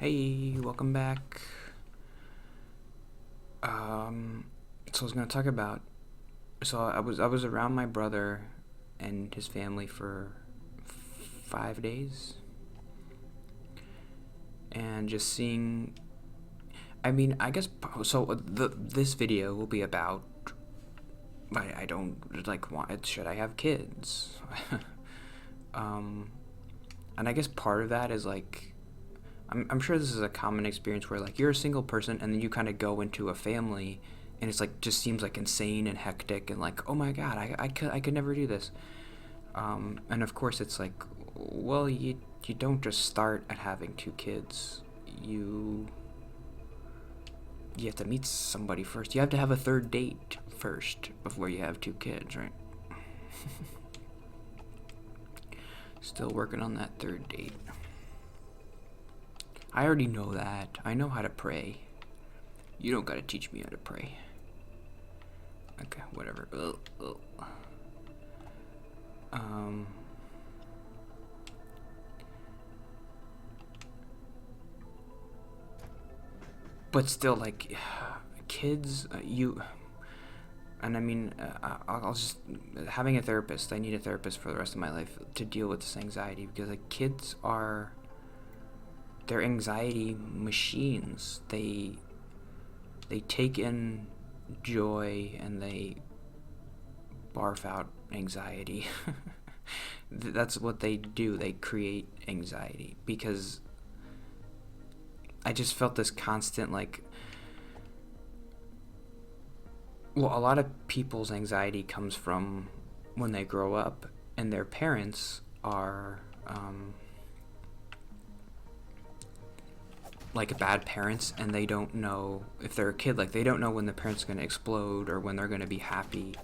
Hey, welcome back. So I was gonna talk about. So I was around my brother and his family for 5 days, and just seeing. I mean, I guess so. This video will be about. I don't like want. Should I have kids? um, and I guess part of that is like I'm sure this is a common experience where like you're a single person and then you kind of go into a family and it's like just seems like insane and hectic and like, oh my god, I could never do this. And of course it's like, well, you don't just start at having two kids. You have to meet somebody first. You have to have a third date first before you have two kids, right? Still working on that third date. I already know that. I know how to pray. You don't gotta teach me how to pray. Okay, whatever. Ugh. But still, like, kids, and I mean, I'll just, having a therapist, I need a therapist for the rest of my life to deal with this anxiety because, like, kids they're anxiety machines. They take in joy and they barf out anxiety. That's what they do. They create anxiety because I just felt this constant like, well, a lot of people's anxiety comes from when they grow up and their parents are like bad parents, and they don't know if they're a kid, like they don't know when the parents are going to explode or when they're going to be happy,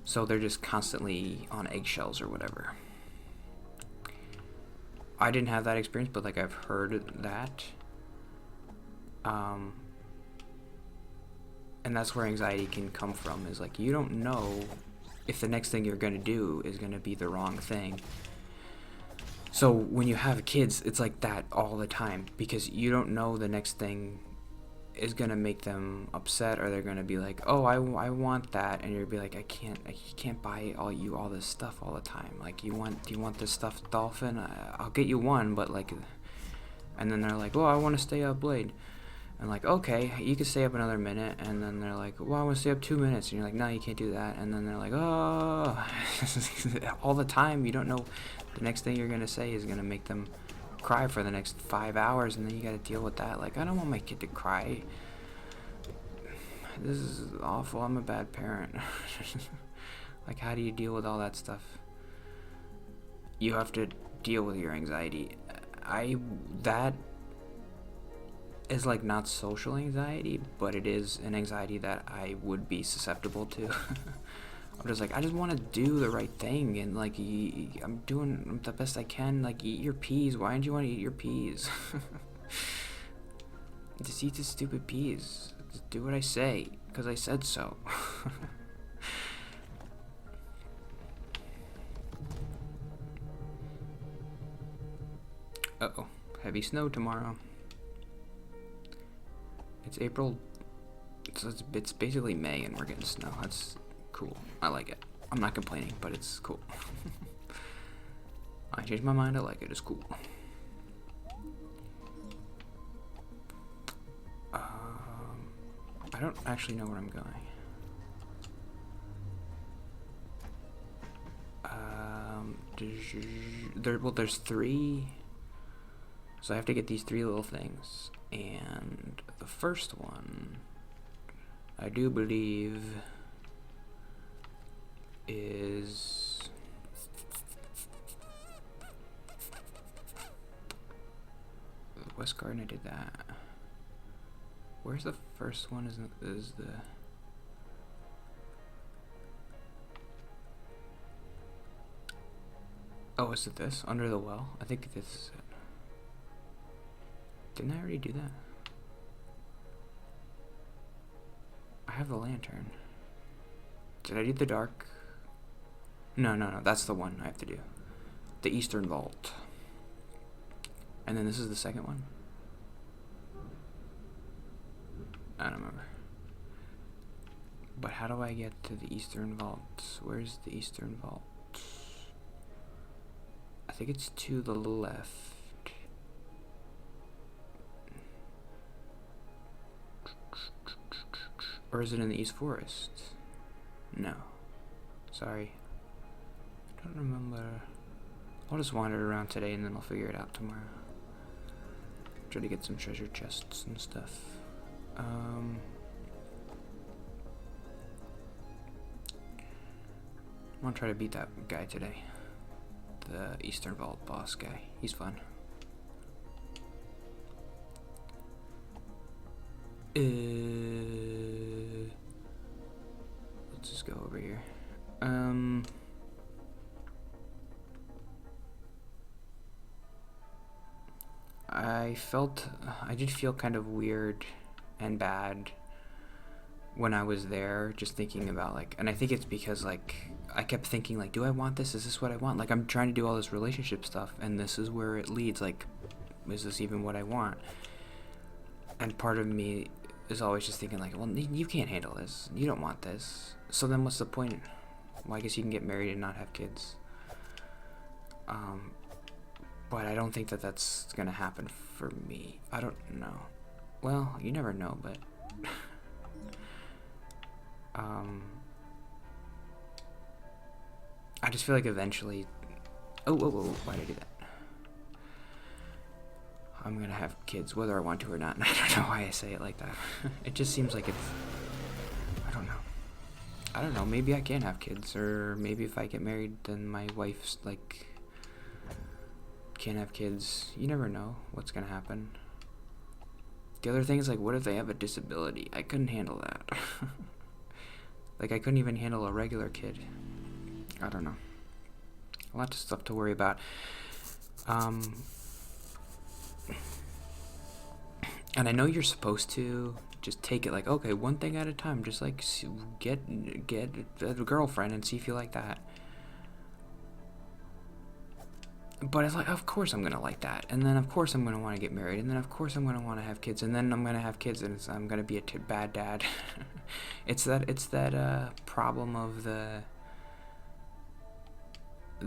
so they're just constantly on eggshells or whatever. I didn't have that experience, but like I've heard that, and that's where anxiety can come from, is like you don't know if the next thing you're going to do is going to be the wrong thing. So when you have kids, it's like that all the time because you don't know the next thing is gonna make them upset, or they're gonna be like, "Oh, I want that," and you'll be like, "I can't buy all this stuff all the time. Like, do you want this stuffed dolphin? I'll get you one, but like," and then they're like, "Oh, I want to stay up late," and like, "Okay, you can stay up another minute," and then they're like, "Well, I want to stay up 2 minutes," and you're like, "No, you can't do that," and then they're like, "Oh," all the time. You don't know the next thing you're gonna say is gonna make them cry for the next 5 hours, and then you gotta deal with that. Like, I don't want my kid to cry. This is awful. I'm a bad parent. Like, how do you deal with all that stuff? You have to deal with your anxiety. That is like not social anxiety, but it is an anxiety that I would be susceptible to. I'm just like, I just want to do the right thing, and like I'm doing the best I can. Like, eat your peas. Why don't you want to eat your peas? Just eat the stupid peas. Just do what I say, because I said so. Uh-oh. Heavy snow tomorrow. It's April. It's basically May, and we're getting snow. That's cool. I like it. I'm not complaining, but it's cool. I changed my mind. I like it. It's cool. I don't actually know where I'm going. There's three. So I have to get these three little things. And the first one, I do believe, is West Garden. I did that. Where's the first one? Is the oh, is it this? Under the Well? I think this is it. Didn't I already do that? I have the lantern. Did I do the dark? No, that's the one I have to do. The Eastern Vault. And then this is the second one. I don't remember. But how do I get to the Eastern Vault? Where's the Eastern Vault? I think it's to the left. Or is it in the East Forest? No. Sorry. I don't remember. I'll just wander around today and then I'll figure it out tomorrow. Try to get some treasure chests and stuff. I want to try to beat that guy today. The Eastern Vault boss guy. He's fun. Let's just go over here. I did feel kind of weird and bad when I was there, just thinking about, like, and I think it's because, like, I kept thinking, like, do I want this? Is this what I want? Like, I'm trying to do all this relationship stuff, and this is where it leads. Like, is this even what I want? And part of me is always just thinking, like, well, you can't handle this. You don't want this. So then what's the point? Well, I guess you can get married and not have kids. But I don't think that that's going to happen for me. I don't know. Well, you never know, but... I just feel like eventually... Oh, why did I do that? I'm going to have kids, whether I want to or not. And I don't know why I say it like that. It just seems like it's... I don't know. Maybe I can have kids, or maybe if I get married, then my wife's, like... can't have kids. You never know what's gonna happen. The other thing is, like, what if they have a disability? I couldn't handle that. Like, I couldn't even handle a regular kid. I don't know. A lot of stuff to worry about. And I know you're supposed to just take it like, okay, one thing at a time. Just like get a girlfriend and see if you like that. But it's like, of course I'm gonna like that, and then of course I'm gonna want to get married, and then of course I'm gonna want to have kids, and then I'm gonna have kids, and I'm gonna be a bad dad. It's that problem of the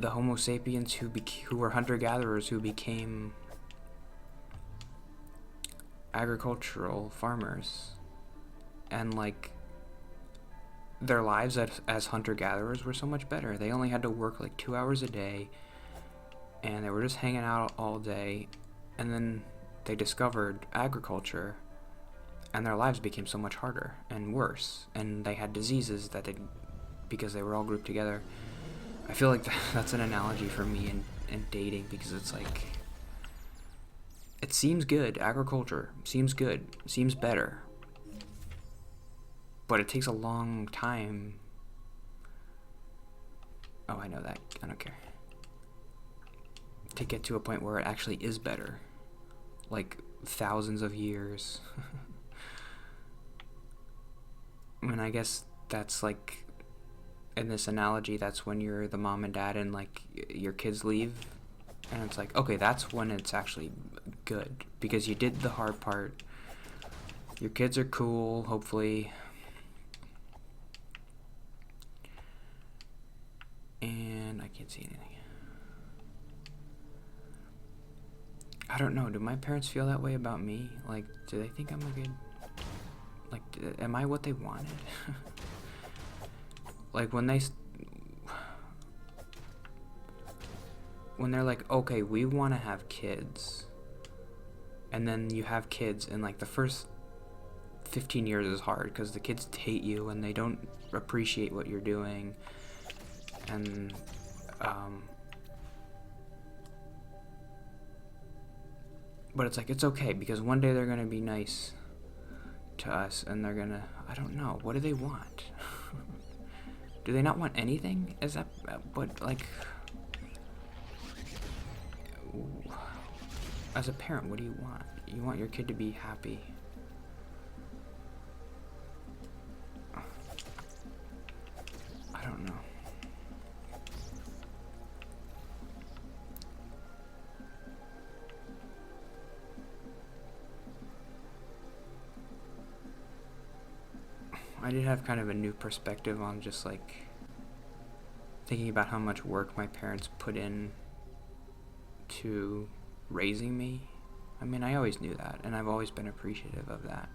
Homo sapiens who were hunter-gatherers who became agricultural farmers, and like their lives as hunter-gatherers were so much better. They only had to work like 2 hours a day. And they were just hanging out all day, and then they discovered agriculture, and their lives became so much harder and worse, and they had diseases because they were all grouped together. I feel like that's an analogy for me in dating, because it's like, it seems good, agriculture seems good, seems better, but it takes a long time. Oh, I know that, I don't care. To get to a point where it actually is better, like thousands of years. I mean, I guess that's like, in this analogy, that's when you're the mom and dad and like your kids leave, and it's like, okay, that's when it's actually good, because you did the hard part. Your kids are cool, hopefully, and I can't see anything. I don't know. Do my parents feel that way about me? Like, do they think I'm a good... Like, am I what they wanted? Like, when they're like, okay, we want to have kids. And then you have kids, and, like, the first 15 years is hard, because the kids hate you, and they don't appreciate what you're doing. And, but it's like, it's okay, because one day they're going to be nice to us, and they're going to... I don't know. What do they want? Do they not want anything? Is that... But, like... As a parent, what do you want? You want your kid to be happy. I don't know. I did have kind of a new perspective on just like thinking about how much work my parents put in to raising me. I mean, I always knew that, and I've always been appreciative of that.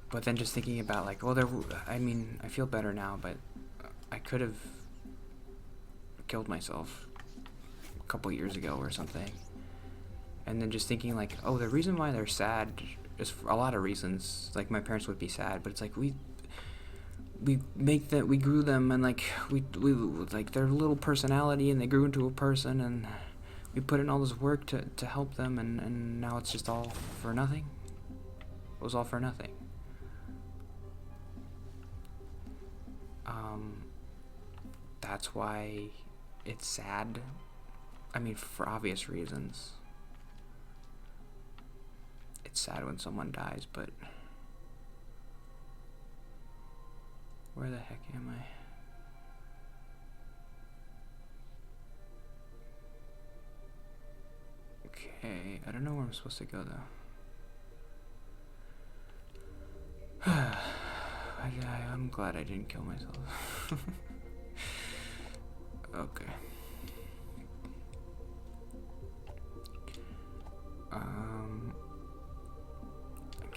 But then just thinking about like, well, I mean, I feel better now, but I could have killed myself a couple years ago or something. And then just thinking like, oh, the reason why they're sad is for a lot of reasons. Like my parents would be sad, but it's like we grew them, and like we like their little personality, and they grew into a person, and we put in all this work to help them, and now it's just all for nothing. It was all for nothing. That's why it's sad. I mean, for obvious reasons. It's sad when someone dies, but where the heck am I? Okay, I don't know where I'm supposed to go though. I'm glad I didn't kill myself. Okay. I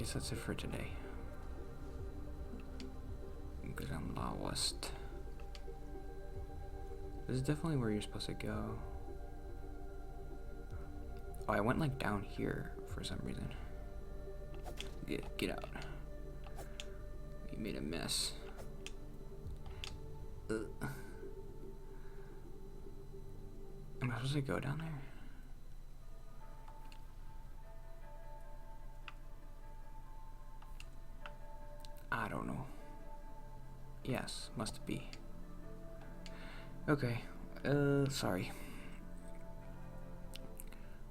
guess that's it for today. Because I'm lost. This is definitely where you're supposed to go. Oh, I went like down here for some reason. Get out. You made a mess. Ugh. Am I supposed to go down there? I don't know. Yes, must be. Okay. Sorry.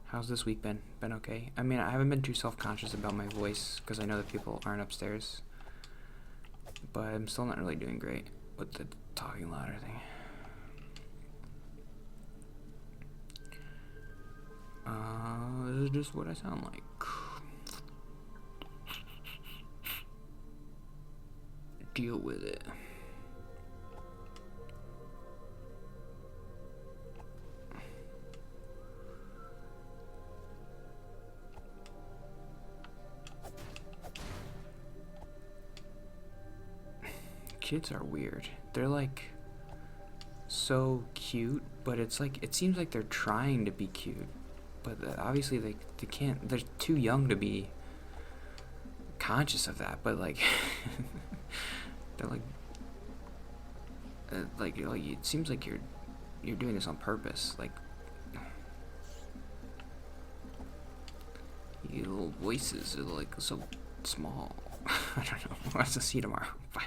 How's this week been? Been okay? I mean, I haven't been too self-conscious about my voice because I know that people aren't upstairs. But I'm still not really doing great with the talking louder thing. This is just what I sound like. Deal with it. Kids are weird. They're like so cute, but it's like it seems like they're trying to be cute, but obviously they can't. They're too young to be conscious of that. But like they're like it seems like you're doing this on purpose. Like your little voices are like so small. I don't know. I'll see you tomorrow. Bye.